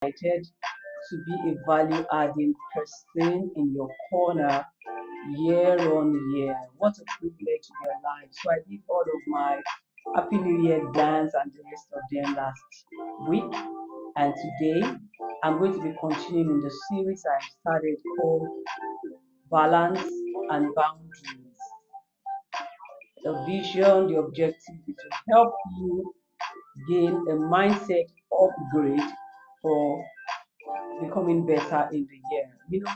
excited to be a value adding person in your corner year on year. What a privilege to be alive. So I did all of my Happy New Year dance and the rest of them last week. And today I'm going to be continuing the series I started called Balance and Boundaries. The vision, the objective is to help you gain a mindset upgrade for becoming better in the year.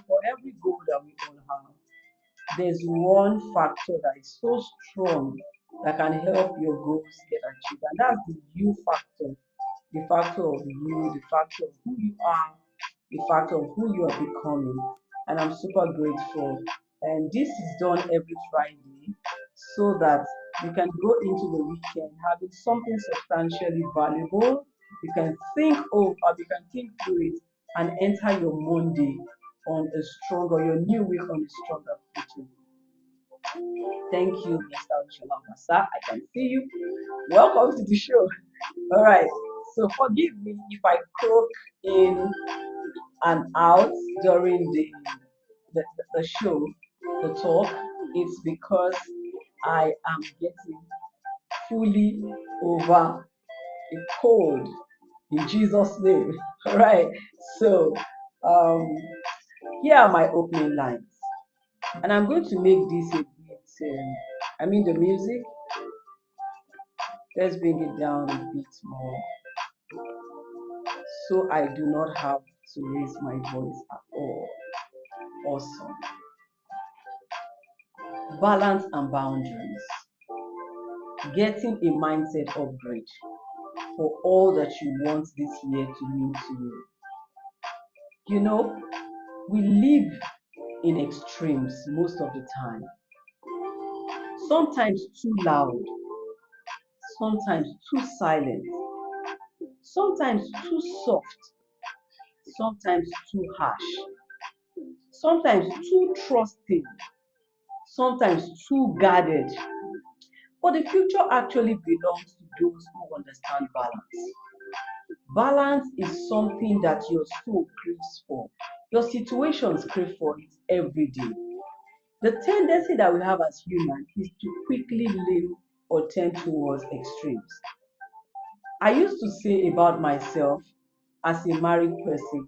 For every goal that we all have, there's one factor that is so strong that can help your goals get achieved, and that's the you factor, the factor of you, the factor of who you are, the factor of who you are becoming. And I'm super grateful. And this is done every Friday so that you can go into the weekend having something substantially valuable. You can think of, or you can think through it and enter your Monday on a stronger, your new week on a stronger footing. Thank you, Mr. Olusola-Obasa. I can see you. Welcome to the show. All right. So forgive me if I croak in and out during the show, the talk. It's because I am getting fully over a cold in Jesus' name. All right. So um, here are my opening lines. And I'm going to make this a bit, the music, let's bring it down a bit more so I do not have to raise my voice at all. Awesome. Balance and boundaries. Getting a mindset upgrade for all that you want this year to mean to you. We live in extremes most of the time. Sometimes too loud, sometimes too silent, sometimes too soft, sometimes too harsh, sometimes too trusting, sometimes too guarded. But the future actually belongs to those who understand balance. Balance is something that your soul craves for. Your situations crave for it every day. The tendency that we have as humans is to quickly lean or tend towards extremes. I used to say about myself as a married person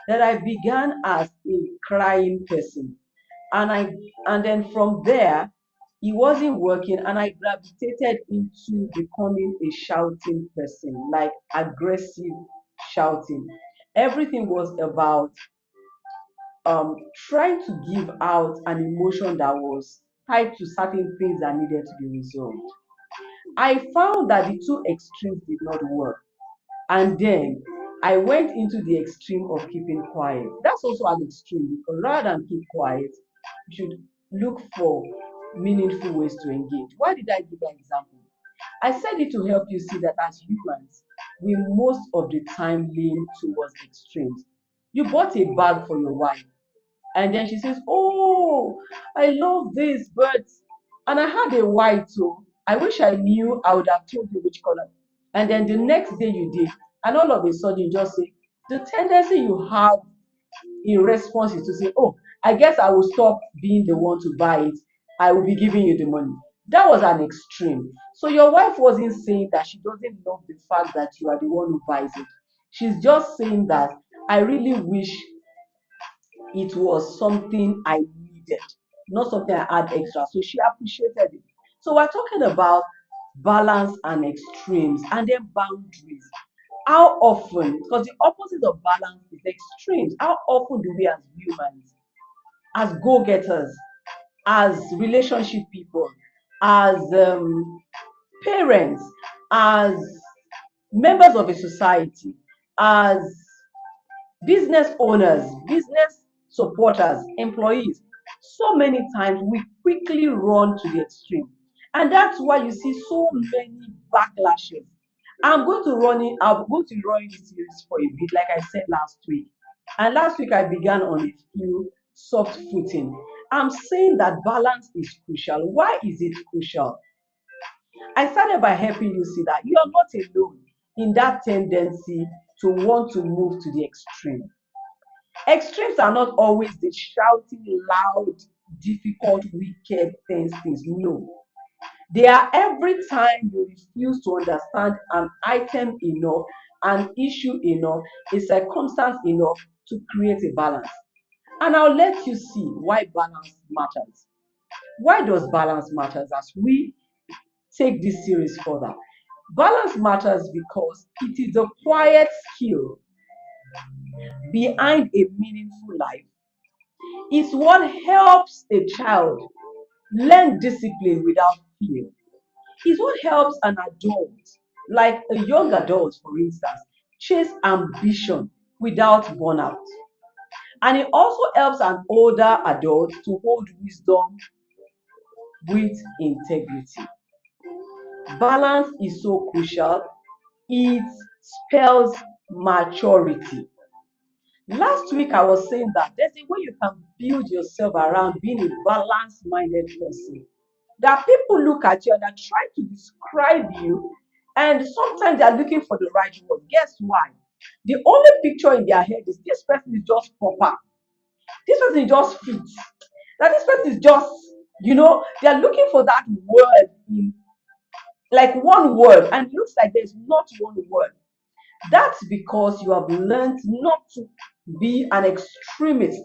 that I began as a crying person, and then from there it wasn't working, and I gravitated into becoming a shouting person, like aggressive shouting. Everything was about trying to give out an emotion that was tied to certain things that needed to be resolved. I found that the two extremes did not work, and then I went into the extreme of keeping quiet. That's also an extreme, because rather than keep quiet, you should look for meaningful ways to engage. Why did I give that example? I said it to help you see that as humans, we most of the time lean towards extremes. You bought a bag for your wife, and then she says, "Oh, I love this, but," and I had a white too. I wish I knew, I would have told you which color. And then the next day you did, and all of a sudden you just say, the tendency you have in response is to say, "Oh, I guess I will stop being the one to buy it. I will be giving you the money." That was an extreme. So your wife wasn't saying that she doesn't love the fact that you are the one who buys it. She's just saying that I really wish it was something I needed, not something I had extra. So she appreciated it. So we're talking about balance and extremes, and then boundaries. How often, because the opposite of balance is extremes, how often do we as humans, as go-getters, as relationship people, as parents, as members of a society, as business owners, business supporters, employees, so many times we quickly run to the extreme. And that's why you see so many backlashes. I'm going to run this series for a bit, like I said last week. And last week I began on a few soft footing. I'm saying that balance is crucial. Why is it crucial? I started by helping you see that you are not alone. in that tendency to want to move to the extreme. Extremes are not always the shouting, loud, difficult, wicked things. No. They are every time you refuse to understand an item enough, an issue enough, a circumstance enough to create a balance. And I'll let you see why balance matters. Why does balance matters as we take this series further? Balance matters because it is a quiet skill behind a meaningful life. It's what helps a child learn discipline without fear. It's what helps an adult, like a young adult, for instance, chase ambition without burnout. And it also helps an older adult to hold wisdom with integrity. Balance is so crucial. It spells maturity. Last week, I was saying that there's a way you can build yourself around being a balanced minded person. That people look at you and are trying to describe you, and sometimes they are looking for the right word. Guess why? The only picture in their head is this person is just proper, this person is just fit, that this person is just, they are looking for that word in like one word, and it looks like there's not one word. That's because you have learned not to be an extremist,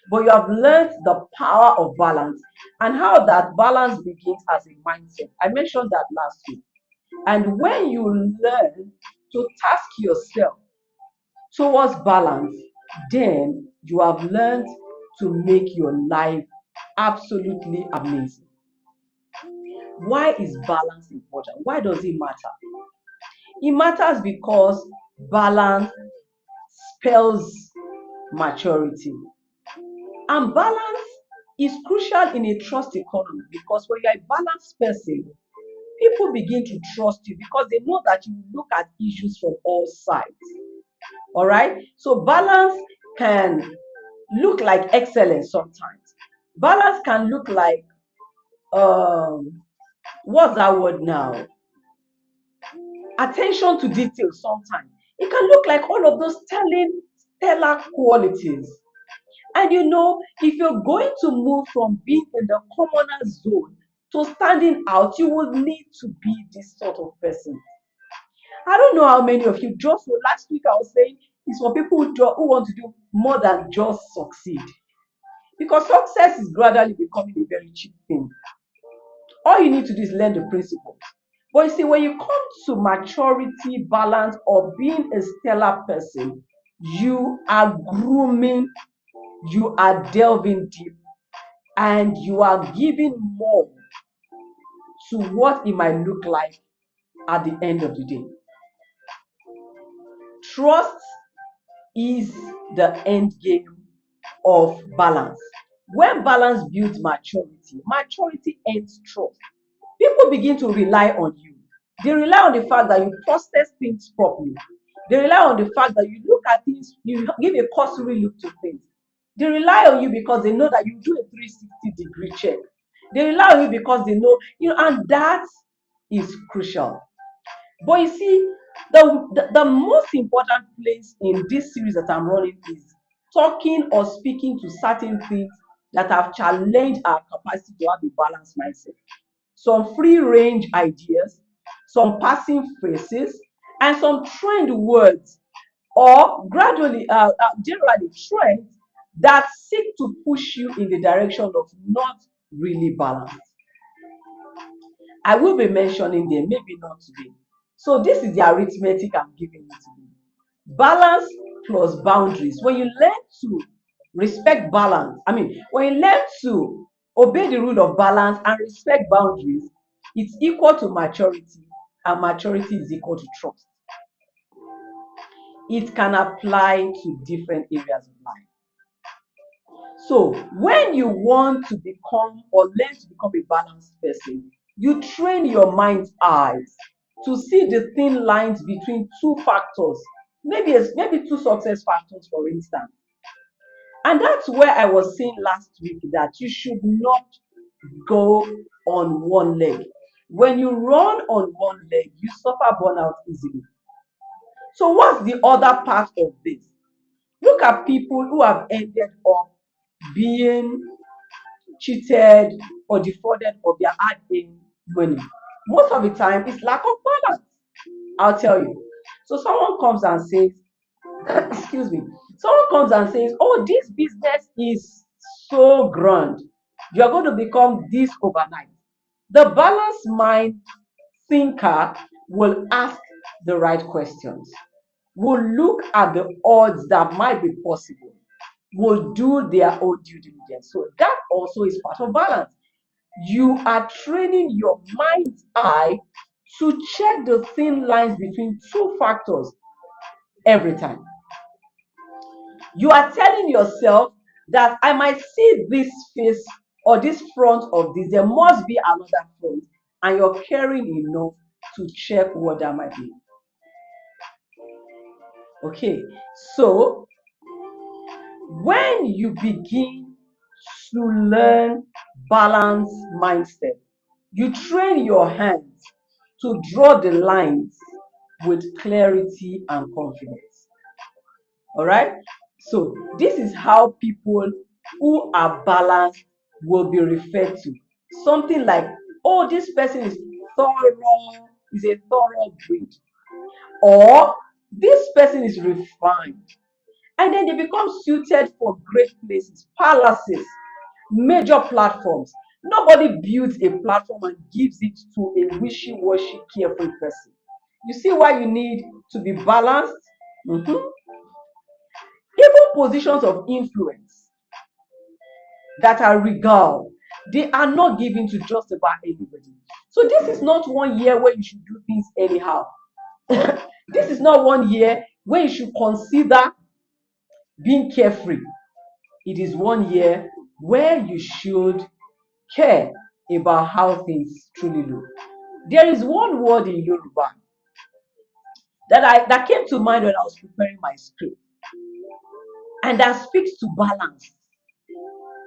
but you have learned the power of balance and how that balance begins as a mindset. I mentioned that last week. And when you learn to task yourself towards balance, then you have learned to make your life absolutely amazing. Why is balance important? Why does it matter? It matters because balance spells maturity. And balance is crucial in a trust economy because when you're a balanced person, people begin to trust you because they know that you look at issues from all sides. All right. So balance can look like excellence sometimes. Balance can look like what's that word now? Attention to detail sometimes. It can look like all of those stellar qualities. And if you're going to move from being in the commoner zone to standing out, you will need to be this sort of person. I don't know how many of you, just last week I was saying, it's for people who want to do more than just succeed. Because success is gradually becoming a very cheap thing. All you need to do is learn the principles. But you see, when you come to maturity, balance, or being a stellar person, you are grooming, you are delving deep, and you are giving more to what it might look like at the end of the day. Trust is the end game of balance. When balance builds maturity, maturity ends trust. People begin to rely on you. They rely on the fact that you process things properly. They rely on the fact that you look at things, you give a cursory look to things. They rely on you because they know that you do a 360-degree check. They rely on you because they know, and that is crucial. But you see, the most important place in this series that I'm running is talking or speaking to certain things that have challenged our capacity to have a balanced mindset. Some free range ideas, some passing phrases, and some trend words, or generally trends that seek to push you in the direction of not really balanced. I will be mentioning them, maybe not today. So this is the arithmetic I'm giving you today. Balance plus boundaries. When you learn to respect balance, when you learn to obey the rule of balance and respect boundaries, it's equal to maturity, and maturity is equal to trust. It can apply to different areas of life. So when you want to become or learn to become a balanced person, you train your mind's eyes to see the thin lines between two factors, maybe two success factors, for instance. And that's where I was saying last week that you should not go on one leg. When you run on one leg, you suffer burnout easily. So what's the other part of this? Look at people who have ended up being cheated or defrauded of their hard-earned money. Most of the time, it's lack of balance. I'll tell you. So someone comes and says, excuse me, someone comes and says, oh, this business is so grand. You're going to become this overnight. The balanced mind thinker will ask the right questions, will look at the odds that might be possible, will do their own due diligence. So that also is part of balance. You are training your mind's eye to check the thin lines between two factors every time. You are telling yourself that I might see this face or this front of this, there must be another front, and you're caring enough to check what that might be. Okay, so when you begin to learn balance mindset, you train your hands to draw the lines with clarity and confidence. All right. So this is how people who are balanced will be referred to. Something like, oh, this person is thorough, is a thorough breed, or this person is refined. And then they become suited for great places, palaces, major platforms. Nobody builds a platform and gives it to a wishy-washy, carefree person. You see why you need to be balanced? Mhm. Even positions of influence that are regal, they are not given to just about anybody. So this is not 1 year where you should do things anyhow. This is not 1 year where you should consider being carefree. It is 1 year where you should care about how things truly look. There is one word in Yoruba that came to mind when I was preparing my script, and that speaks to balance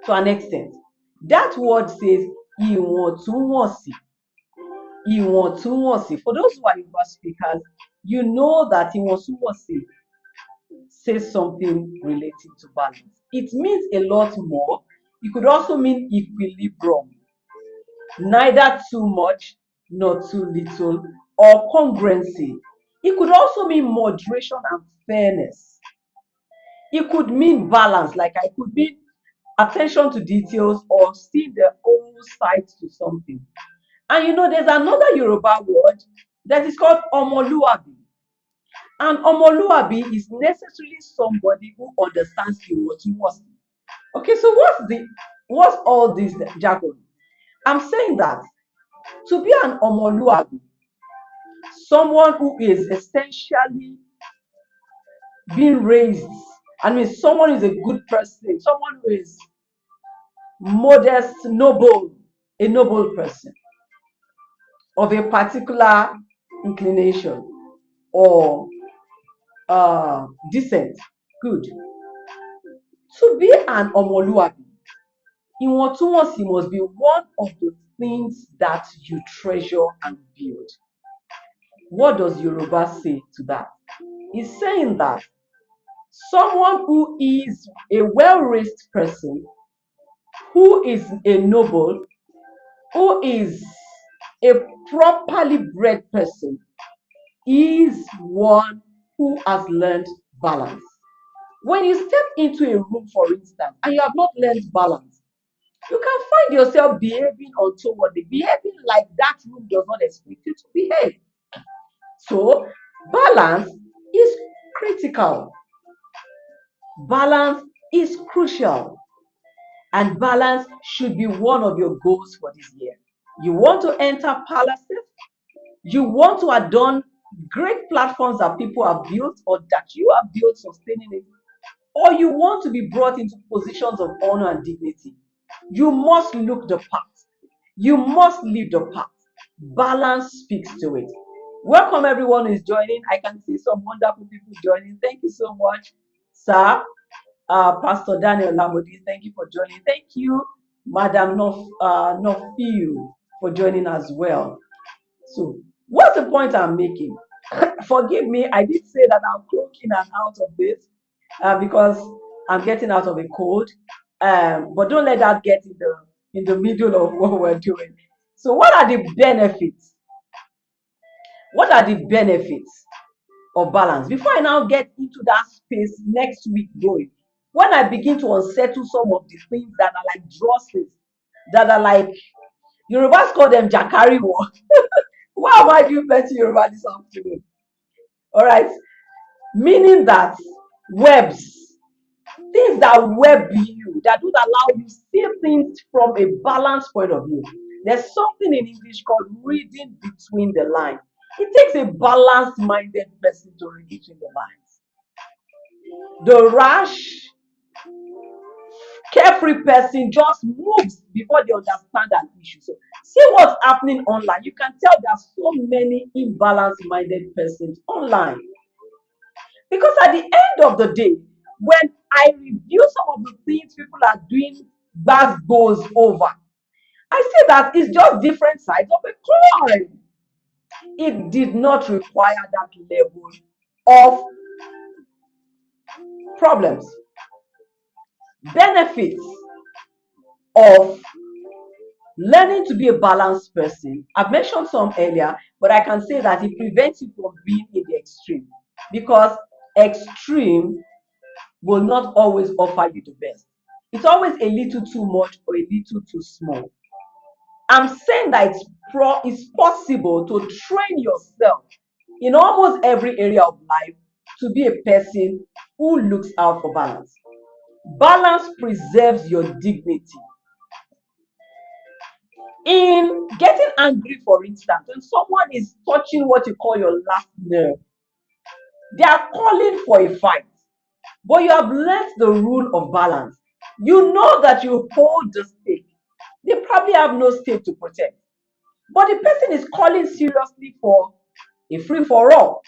to an extent. That word says ìwọ̀ntúnwọ̀nsì. Ìwọ̀ntúnwọ̀nsì. For those who are Yoruba speakers, you know that ìwọ̀ntúnwọ̀nsì says something related to balance. It means a lot more. It could also mean equilibrium, neither too much nor too little, or congruency. It could also mean moderation and fairness. It could mean balance, like I could mean attention to details or see the whole side to something. And you know, there's another Yoruba word that is called omoluabi. And omoluabi is necessarily somebody who understands the word must. Okay, so what's all this jargon? I'm saying that to be an omoluabi, someone who is essentially being raised, I mean, someone who is a good person, someone who is modest, noble, a noble person of a particular inclination or decent, good. To be an omoluabi, ìwọ̀ntúnwọ̀nsì must be one of the things that you treasure and build. What does Yoruba say to that? It's saying that someone who is a well-raised person, who is a noble, who is a properly bred person, is one who has learned balance. When you step into a room, for instance, and you have not learned balance, you can find yourself behaving untowardly, behaving like that room does not expect you to behave. So, balance is critical. Balance is crucial. And balance should be one of your goals for this year. You want to enter palaces, you want to adorn great platforms that people have built or that you have built sustaining it, or you want to be brought into positions of honor and dignity, you must look the part. You must live the part. Balance speaks to it. Welcome everyone who is joining. I can see some wonderful people joining. Thank you so much, sir. Pastor Daniel Lamodi, thank you for joining. Thank you, Madam Nofiu, for joining as well. So, what's the point I'm making? Forgive me, I did say that I'll croak in and out of this because I'm getting out of a cold. But don't let that get in the middle of what we're doing. So, what are the benefits? What are the benefits of balance? Before I now get into that space next week going, when I begin to unsettle some of the things that are like drosses, that are like Yorubas call them jakariwo. Why am I doing better Yoruba this afternoon? All right, meaning that webs, things that web you, that don't allow you see things from a balanced point of view. There's something in English called reading between the lines. It takes a balanced minded person to read between the lines. The rash, carefree person just moves before they understand an issue. So, see what's happening online. You can tell there's so many imbalanced minded persons online. Because at the end of the day, when I review some of the things people are doing, that goes over. I say that it's just different sides of a coin. It did not require that level of problems. Benefits of learning to be a balanced person. I've mentioned some earlier, but I can say that it prevents you from being in the extreme, because extreme will not always offer you the best. It's always a little too much or a little too small. I'm saying that it's possible to train yourself in almost every area of life to be a person who looks out for balance. Balance preserves your dignity. In getting angry, for instance, when someone is touching what you call your last nerve, they are calling for a fight. But you have learned the rule of balance. You know that you hold the stake. They probably have no stake to protect. But the person is calling seriously for a free for all.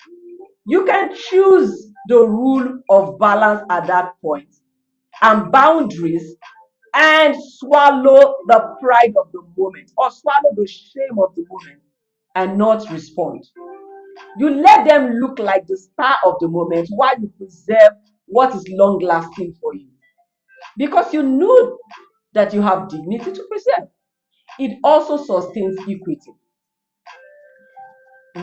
You can choose the rule of balance at that point and boundaries, and swallow the pride of the moment or swallow the shame of the moment and not respond. You let them look like the star of the moment while you preserve what is long lasting for you, because you know that you have dignity to preserve. It also sustains equity.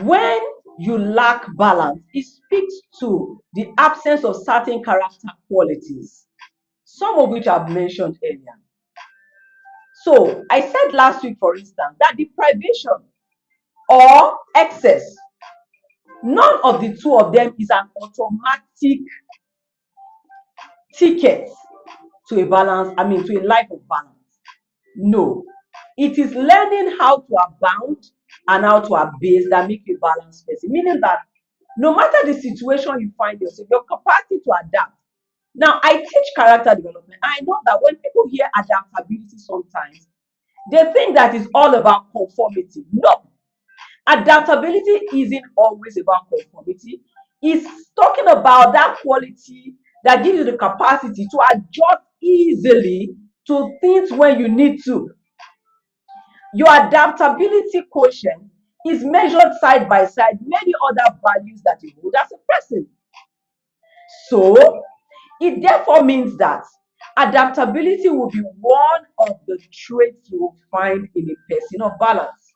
When you lack balance, it speaks to the absence of certain character qualities, some of which I've mentioned earlier. So, I said last week, for instance, that deprivation or excess, none of the two of them is an automatic ticket to a balance, to a life of balance. No, it is learning how to abound and how to abase that make you a balanced person. Meaning that no matter the situation you find yourself, your capacity to adapt. Now, I teach character development. I know that when people hear adaptability sometimes, they think that it's all about conformity. No, adaptability isn't always about conformity. It's talking about that quality that gives you the capacity to adjust easily to things when you need to. Your adaptability quotient is measured side by side many other values that you hold as a person. So, it therefore means that adaptability will be one of the traits you will find in a person of balance.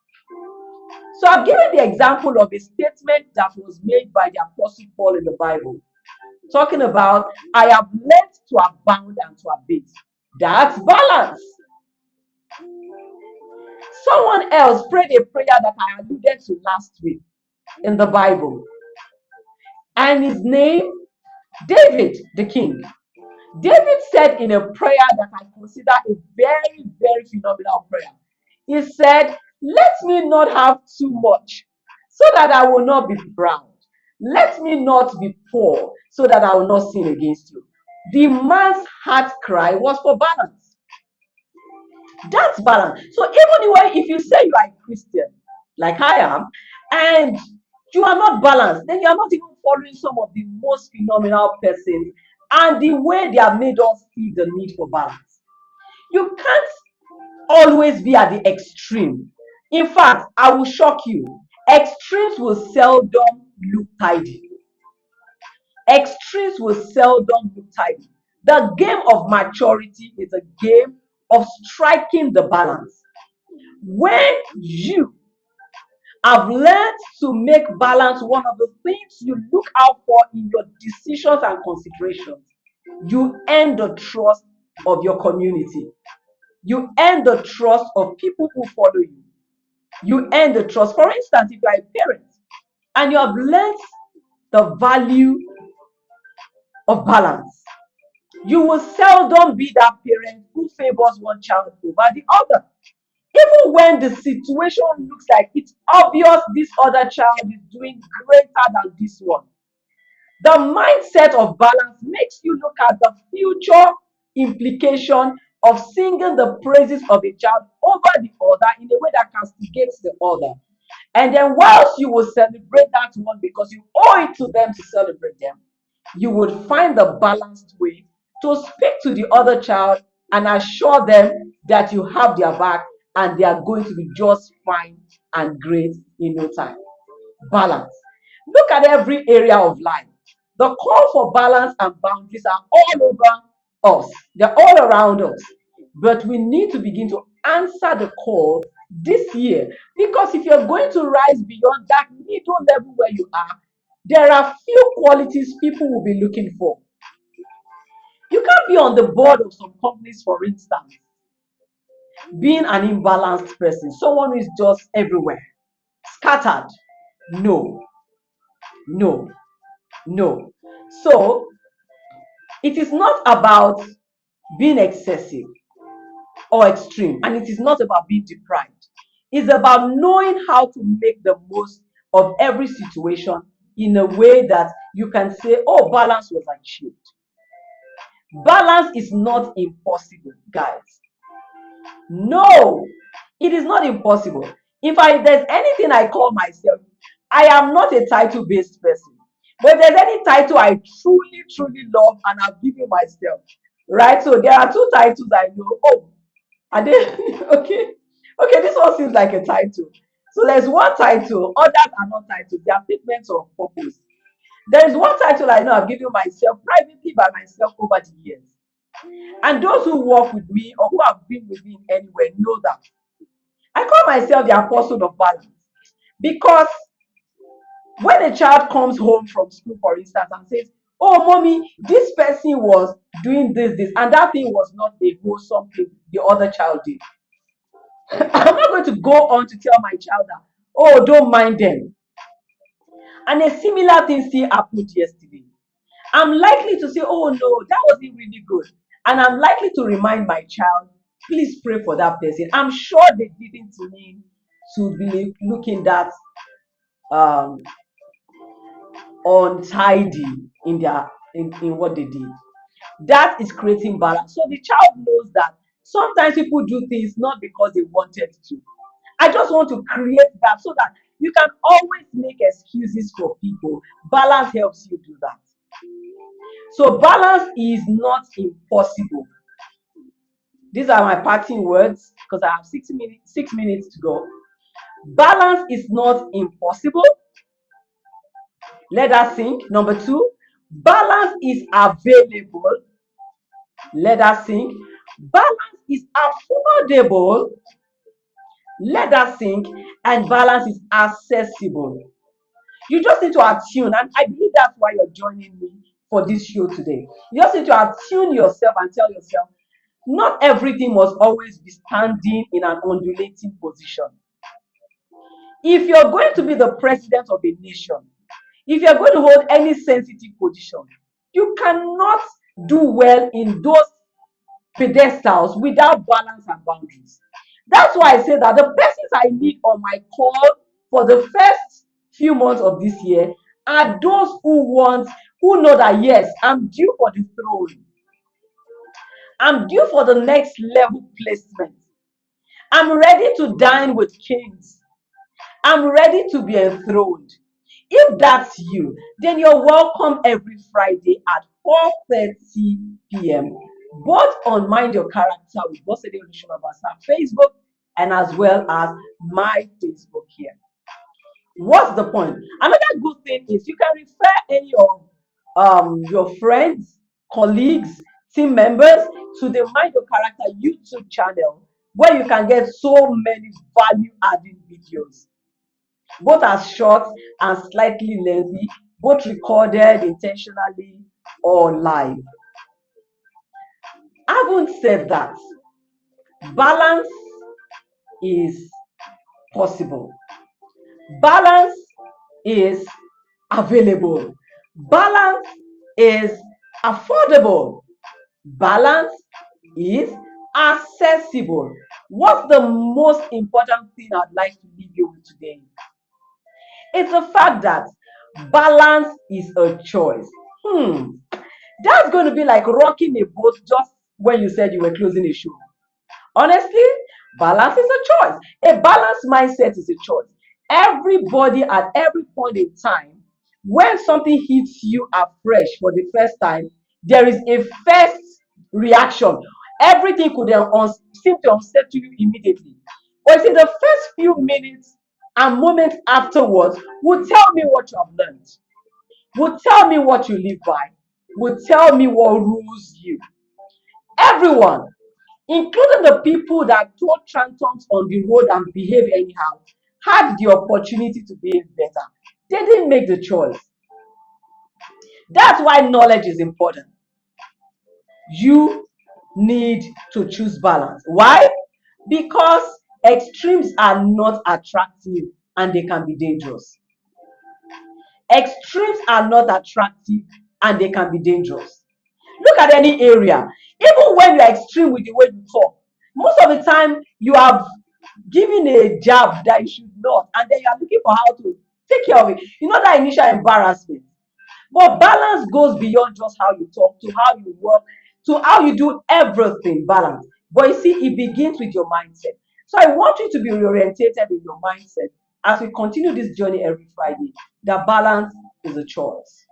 So, I've given the example of a statement that was made by the Apostle Paul in the Bible, talking about, I have learned to abound and to abate. That's balance. Someone else prayed a prayer that I alluded to last week in the Bible, and his name, David the king. David said in a prayer that I consider a very, very phenomenal prayer. He said, let me not have too much so that I will not be proud. Let me not be poor so that I will not sin against you. The man's heart cry was for balance. That's balance. So even if you say you are a Christian, like I am, and you are not balanced, then you are not even following some of the most phenomenal persons and the way they have made us see the need for balance. You can't always be at the extreme. In fact, I will shock you. Extremes will seldom look tidy. Extremes will seldom look tidy. The game of maturity is a game of striking the balance. When you have learned to make balance one of the things you look out for in your decisions and considerations, you earn the trust of your community. You earn the trust of people who follow you. You earn the trust. For instance, if you are a parent and you have learned the value of balance, you will seldom be that parent who favors one child over the other. Even when the situation looks like it's obvious this other child is doing greater than this one, the mindset of balance makes you look at the future implication of singing the praises of a child over the other in a way that castigates the other. And then, whilst you will celebrate that one because you owe it to them to celebrate them, you would find the balanced way to speak to the other child and assure them that you have their back and they are going to be just fine and great in no time. Balance. Look at every area of life. The call for balance and boundaries are all over us, they're all around us. But we need to begin to answer the call this year, because if you're going to rise beyond that middle level where you are, there are few qualities people will be looking for. You can't be on the board of some companies, for instance, being an imbalanced person, someone who is just everywhere, scattered. No, no, no. So it is not about being excessive or extreme, and it is not about being deprived. It's about knowing how to make the most of every situation in a way that you can say, oh, balance was achieved. Balance is not impossible, guys. No, it is not impossible. If there's anything I call myself, I am not a title-based person. But if there's any title I truly, truly love and I've given myself, right? So there are two titles I know. Oh, are they okay? Okay, this one seems like a title. So there's one title, others are not titles, they are statements of purpose. There is one title I know I've given myself privately by myself over the years. And those who work with me or who have been with me in any way know that. I call myself the apostle of balance because when a child comes home from school, for instance, and says, oh, mommy, this person was doing this, and that thing was not a wholesome thing the other child did. I'm not going to go on to tell my child that, oh, don't mind them. And a similar thing still happened yesterday. I'm likely to say, oh no, that wasn't really good. And I'm likely to remind my child, please pray for that person. I'm sure they didn't mean to be looking that um, untidy in in what they did. That is creating balance. So the child knows that sometimes people do things not because they wanted to. I just want to create that so that you can always make excuses for people. Balance helps you do that. So balance is not impossible. These are my parting words because I have 6 minutes to go. Balance is not impossible. Let us think. Number two, balance is available. Let us think. Balance is affordable. Let us think. And balance is accessible. You just need to attune, and I believe that's why you're joining me for this show today. You just need to attune yourself and tell yourself, not everything must always be standing in an undulating position. If you're going to be the president of a nation, if you're going to hold any sensitive position, you cannot do well in those pedestals without balance and boundaries. That's why I say that the persons I need on my call for the first few months of this year are those who know that yes, I'm due for the throne. I'm due for the next level placement. I'm ready to dine with kings. I'm ready to be enthroned. If that's you, then you're welcome every Friday at 4:30 p.m. both on Mind Your Character with Boss Olusola-Obasa Facebook and as well as my Facebook here. What's the point? Another good thing is you can refer any of your friends, colleagues, team members to the Mind Your Character YouTube channel where you can get so many value adding videos, both as short and slightly lengthy, both recorded intentionally or live. Having said that, balance is possible. Balance is available. Balance is affordable. Balance is accessible. What's the most important thing I'd like to leave you with today? It's the fact that balance is a choice. That's going to be like rocking a boat just when you said you were closing a show. Honestly, balance is a choice. A balanced mindset is a choice. Everybody at every point in time, when something hits you afresh for the first time, there is a first reaction. Everything could seem to unsettle you immediately. But you see, the first few minutes and moments afterwards will tell me what you have learned, will tell me what you live by, will tell me what rules you. Everyone, including the people that throw tantrums on the road and behave anyhow, had the opportunity to behave better. They didn't make the choice. That's why knowledge is important. You need to choose balance. Why? Because extremes are not attractive and they can be dangerous. Extremes are not attractive and they can be dangerous. Look at any area. Even when you're extreme with the way you talk, most of the time you have given a jab that you should not, and then you are looking for how to take care of it. You know that initial embarrassment. But balance goes beyond just how you talk, to how you work, to how you do everything. Balance. But you see, it begins with your mindset. So I want you to be reorientated in your mindset as we continue this journey every Friday. That balance is a choice.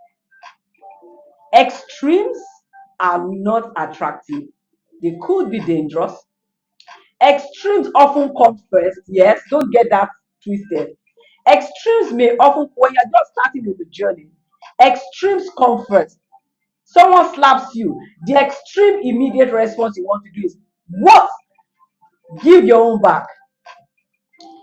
Extremes are not attractive. They could be dangerous. Extremes often come first. Yes, don't get that twisted. Extremes may often, when you're just starting in the journey, extremes come first. Someone slaps you. The extreme immediate response you want to do is, what? Give your own back.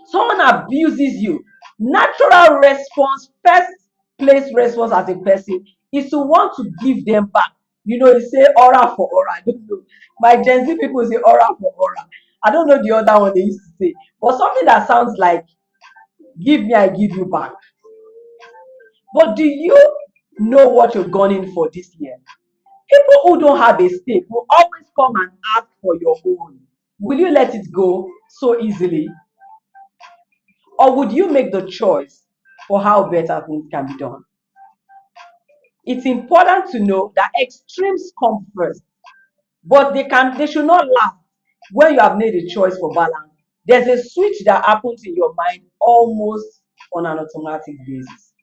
Someone abuses you. Natural response, first place response as a person is to want to give them back. You say aura for aura. I don't know. My Gen Z people say aura for aura. I don't know the other one they used to say, but something that sounds like give me, I give you back. But do you know what you've gone in for this year? People who don't have a stake will always come and ask for your own. Will you let it go so easily? Or would you make the choice for how better things can be done? It's important to know that extremes come first, but they should not last. When you have made a choice for balance, there's a switch that happens in your mind almost on an automatic basis.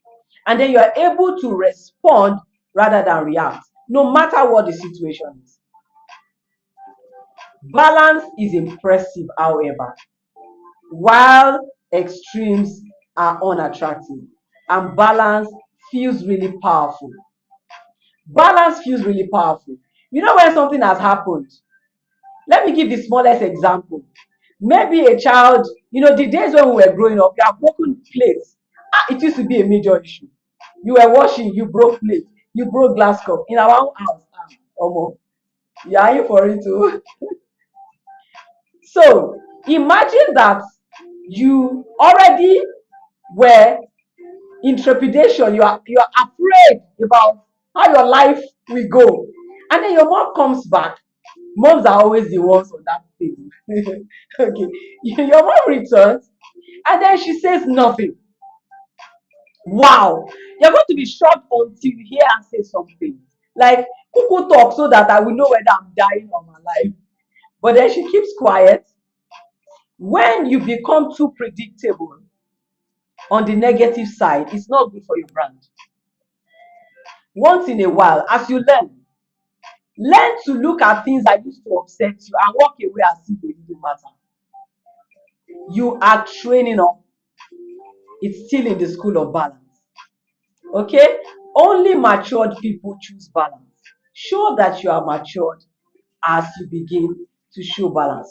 And then you are able to respond rather than react, no matter what the situation is. Balance is impressive, however, while extremes are unattractive, and balance feels really powerful. Balance feels really powerful. When something has happened, let me give the smallest example. Maybe a child, the days when we were growing up, you have broken plates. It used to be a major issue. You were washing, you broke plate, you broke glass cup in our own house. Omo, you are in for it too. So imagine that you already were in trepidation, you are afraid about how your life will go. And then your mom comes back. Moms are always the ones on that thing. Okay. Your mom returns and then she says nothing. Wow. You're going to be shocked until you hear her say something. Like, Kuku talk so that I will know whether I'm dying or I'm alive. But then she keeps quiet. When you become too predictable on the negative side, it's not good for your brand. Once in a while, as you learn to look at things that used to upset you and walk away as if they didn't matter. You are training up. It's still in the school of balance. Okay? Only matured people choose balance. Show that you are matured as you begin to show balance.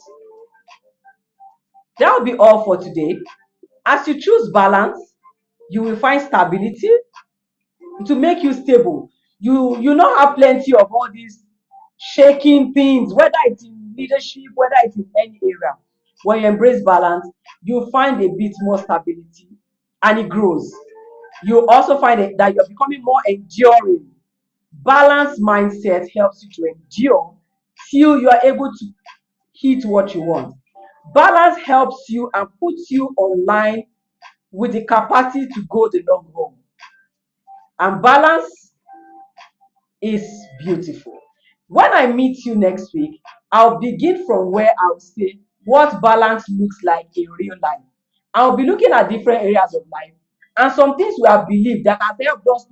That will be all for today. As you choose balance, you will find stability to make you stable. You not have plenty of all these shaking things, whether it's in leadership, whether it's in any area. When you embrace balance, you find a bit more stability and it grows. You also find that you're becoming more enduring. Balanced mindset helps you to endure till you are able to hit what you want. Balance helps you and puts you online with the capacity to go the long haul. And balance is beautiful. When I meet you next week, I'll begin from where I'll say what balance looks like in real life. I'll be looking at different areas of life and some things we have believed that has helped us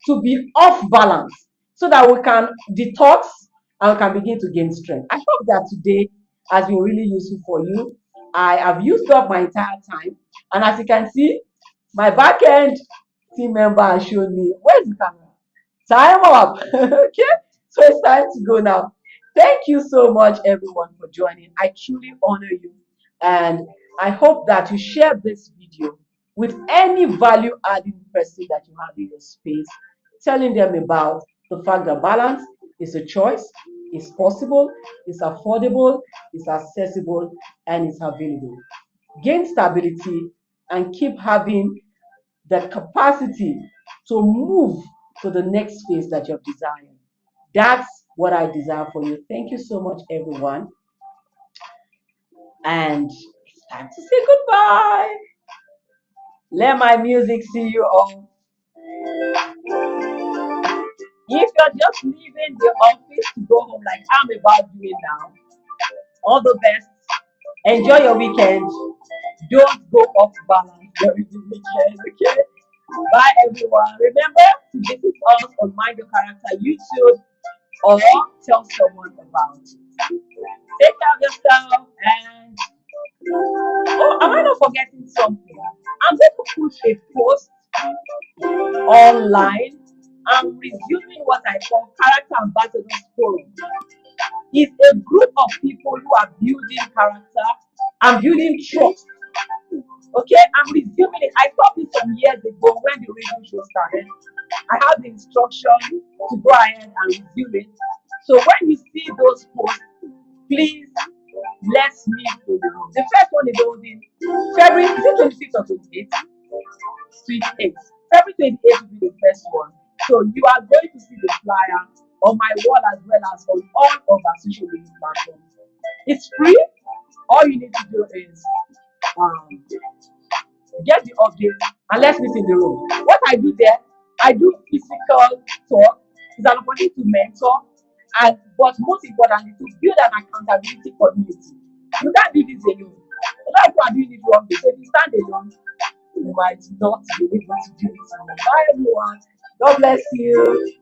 to be off balance so that we can detox and we can begin to gain strength. I hope that today has been really useful for you. I have used up my entire time, and as you can see, my back end team member has shown me where's the camera? Time up. Okay, so it's time to go now. Thank you so much, everyone, for joining. I truly honor you, and I hope that you share this video with any value adding person that you have in your space, telling them about the fact that balance is a choice, it's possible, it's affordable, it's accessible, and it's available. Gain stability and keep having the capacity to move to the next phase that you're desiring. That's what I desire for you. Thank you so much, everyone. And it's time to say goodbye. Let my music see you all. If you're just leaving the office to go home like I'm about doing now, all the best. Enjoy your weekend. Don't go off balance during the weekend, okay? Bye, everyone. Remember to visit us on Mind Your Character YouTube or tell someone about it. Take care of yourself and oh, am I not forgetting something? I'm going to put a post online. I'm resuming what I call Character Ambassadors Forum. It's a group of people who are building character and building trust. Okay, I'm resuming it. I stopped it some years ago when the radio show started. I have the instruction to go ahead and resume it. So when you see those posts, please let's meet in the room. The first one is holding February, is it 26th or 28th? 28th. February 28th will be the first one. So you are going to see the flyer on my wall as well as on all of our social media platforms. It's free. All you need to do is um, get the update and let's meet in the room. What I do there, I do physical talk. It's an opportunity to mentor, and but most importantly, to build an accountability community. You can't do this alone. A lot of people are doing it wrong. So if you stand alone, you might not be able to do it. Bye, everyone. God bless you.